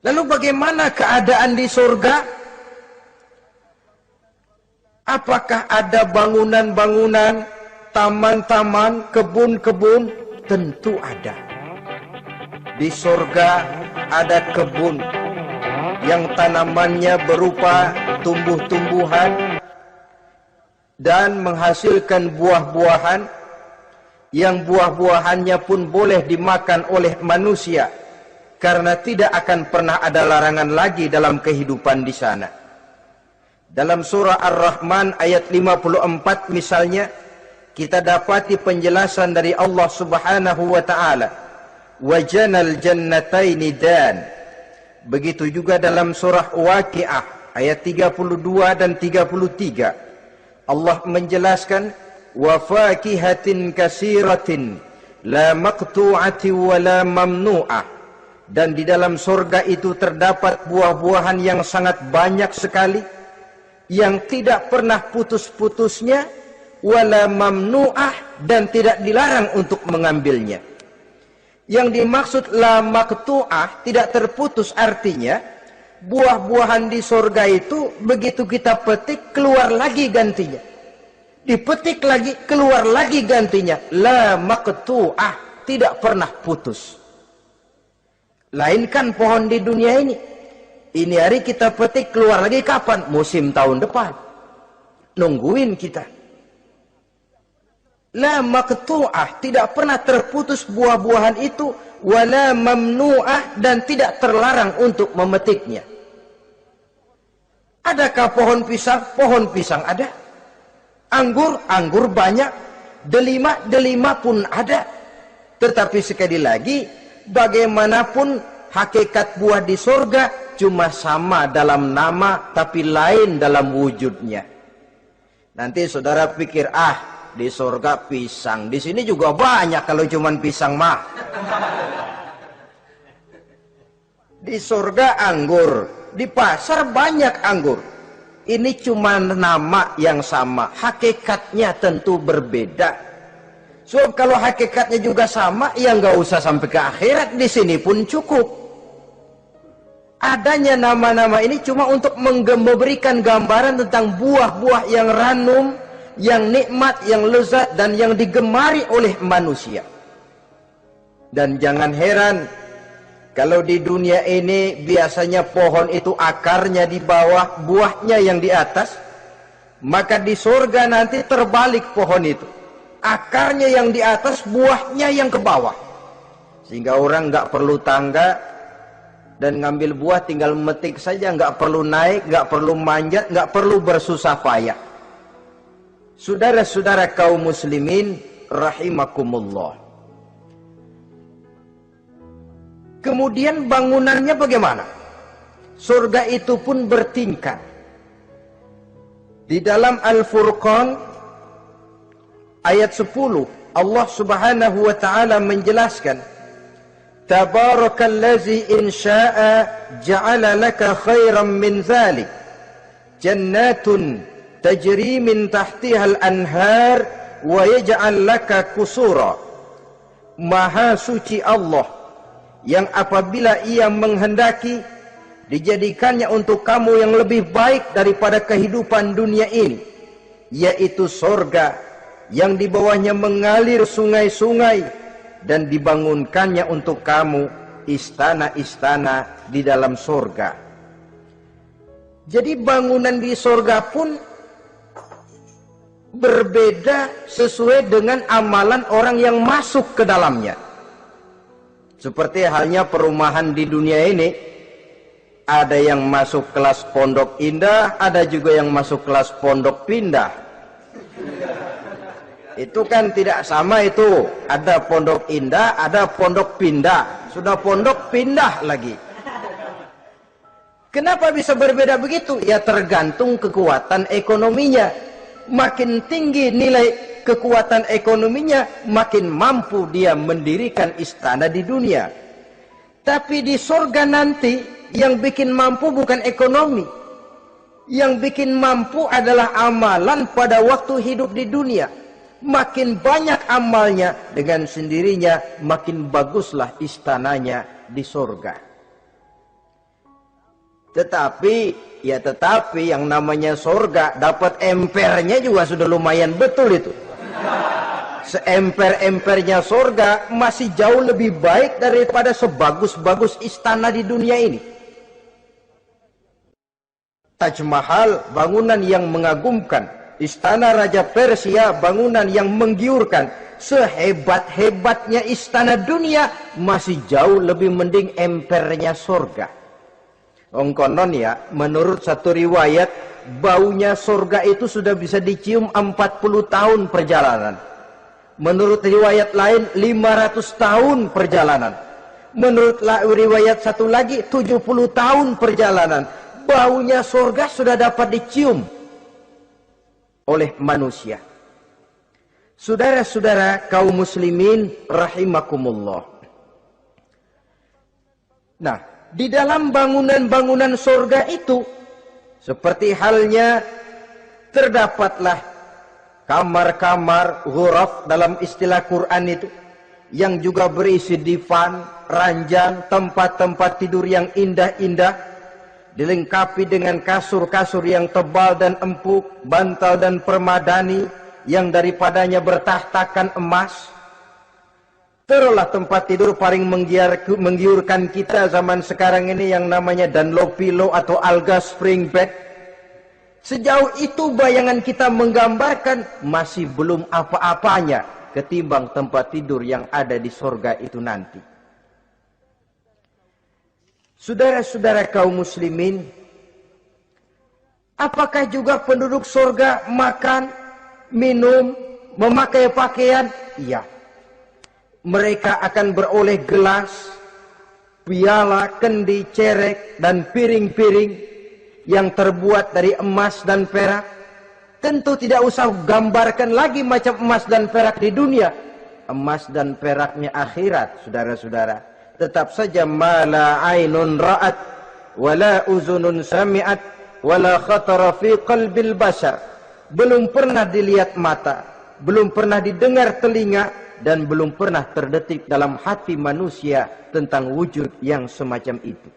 Lalu bagaimana keadaan di surga? Apakah ada bangunan-bangunan, taman-taman, kebun-kebun? Tentu ada. Di surga ada kebun yang tanamannya berupa tumbuh-tumbuhan dan menghasilkan buah-buahan, yang buah-buahannya pun boleh dimakan oleh manusia, karena tidak akan pernah ada larangan lagi dalam kehidupan di sana. Dalam surah Ar-Rahman ayat 54 misalnya, kita dapati penjelasan dari Allah Subhanahu wa taala, "Wajanal jannataini dan." Begitu juga dalam surah Waqiah ayat 32 dan 33. Allah menjelaskan, "Wa fakihatin kasiratin la maqtu'atin wa la mamnu'ah." Dan di dalam surga itu terdapat buah-buahan yang sangat banyak sekali, yang tidak pernah putus-putusnya, wala mamnu'ah, dan tidak dilarang untuk mengambilnya. Yang dimaksud la maqtu'ah, tidak terputus, artinya buah-buahan di surga itu begitu kita petik keluar lagi gantinya, dipetik lagi keluar lagi gantinya. La maqtu'ah, tidak pernah putus. Lainkan pohon di dunia ini hari kita petik keluar lagi kapan? Musim tahun depan, nungguin kita. La maqtu'ah, tidak pernah terputus buah-buahan itu, wala mamnu'ah, dan tidak terlarang untuk memetiknya. Adakah pohon pisang? Pohon pisang ada. Anggur banyak. Delima pun ada. Tetapi sekali lagi, bagaimanapun hakikat buah di surga cuma sama dalam nama, tapi lain dalam wujudnya. Nanti saudara pikir, di surga pisang, di sini juga banyak kalau cuman pisang mah. Di surga anggur, di pasar banyak anggur. Ini cuma nama yang sama, hakikatnya tentu berbeda. So kalau hakikatnya juga sama, ya nggak usah sampai ke akhirat, di sini pun cukup. Adanya nama-nama ini cuma untuk memberikan gambaran tentang buah-buah yang ranum, yang nikmat, yang lezat, dan yang digemari oleh manusia. Dan jangan heran kalau di dunia ini biasanya pohon itu akarnya di bawah, buahnya yang di atas, maka di surga nanti terbalik pohon itu, akarnya yang di atas, buahnya yang ke bawah, sehingga orang nggak perlu tangga dan ngambil buah, tinggal memetik saja, nggak perlu naik, nggak perlu manjat, nggak perlu bersusah payah. Saudara-saudara kaum muslimin rahimakumullah. Kemudian bangunannya bagaimana? Surga itu pun bertingkat. Di dalam Al-Furqan ayat 10, Allah Subhanahu wa taala menjelaskan, "Tabarakalladzi in syaa'a ja'ala laka khairan min dzalik jannatun tajri min tahtihal anhar wa yaj'al laka kusura." Maha suci Allah yang apabila ia menghendaki dijadikannya untuk kamu yang lebih baik daripada kehidupan dunia ini, yaitu surga yang di bawahnya mengalir sungai-sungai, dan dibangunkannya untuk kamu istana-istana di dalam surga. Jadi bangunan di surga pun berbeda sesuai dengan amalan orang yang masuk ke dalamnya. Seperti halnya perumahan di dunia ini, ada yang masuk kelas pondok indah, ada juga yang masuk kelas pondok pindah. Itu kan tidak sama itu, ada pondok indah, ada pondok pindah, sudah pondok pindah lagi. Kenapa bisa berbeda begitu? Ya tergantung kekuatan ekonominya. Makin tinggi nilai kekuatan ekonominya, makin mampu dia mendirikan istana di dunia. Tapi di surga nanti, yang bikin mampu bukan ekonomi. Yang bikin mampu adalah amalan pada waktu hidup di dunia. Makin banyak amalnya, dengan sendirinya makin baguslah istananya di surga. Tetapi yang namanya surga dapat empernya juga sudah lumayan betul itu. Seemper-empernya surga masih jauh lebih baik daripada sebagus-bagus istana di dunia ini. Taj Mahal, bangunan yang mengagumkan. Istana Raja Persia, bangunan yang menggiurkan. Sehebat-hebatnya istana dunia, masih jauh lebih mending empernya surga. Konon ya, menurut satu riwayat, baunya surga itu sudah bisa dicium 40 tahun perjalanan. Menurut riwayat lain 500 tahun perjalanan. Menurut riwayat satu lagi 70 tahun perjalanan. Baunya surga sudah dapat dicium oleh manusia. Saudara-saudara kaum muslimin rahimakumullah. Nah, di dalam bangunan-bangunan surga itu, seperti halnya terdapatlah kamar-kamar ghuraf dalam istilah Quran itu, yang juga berisi divan, ranjang, tempat-tempat tidur yang indah-indah, dilengkapi dengan kasur-kasur yang tebal dan empuk, bantal dan permadani yang daripadanya bertahtakan emas. Terulah tempat tidur paling menggiurkan kita zaman sekarang ini yang namanya Dunlopillow atau Alga Spring Bed. Sejauh itu bayangan kita menggambarkan masih belum apa-apanya ketimbang tempat tidur yang ada di surga itu nanti. Saudara-saudara kaum muslimin, apakah juga penduduk surga makan, minum, memakai pakaian? Iya. Mereka akan beroleh gelas, piala, kendi, cerek, dan piring-piring yang terbuat dari emas dan perak. Tentu tidak usah gambarkan lagi macam emas dan perak di dunia. Emas dan peraknya akhirat, saudara-saudara. Tetap saja mala ainun ra'at, wala uzunun sami'at, wala khatara fi qalbil bashar. Belum pernah dilihat mata, belum pernah didengar telinga, dan belum pernah terdetik dalam hati manusia tentang wujud yang semacam itu.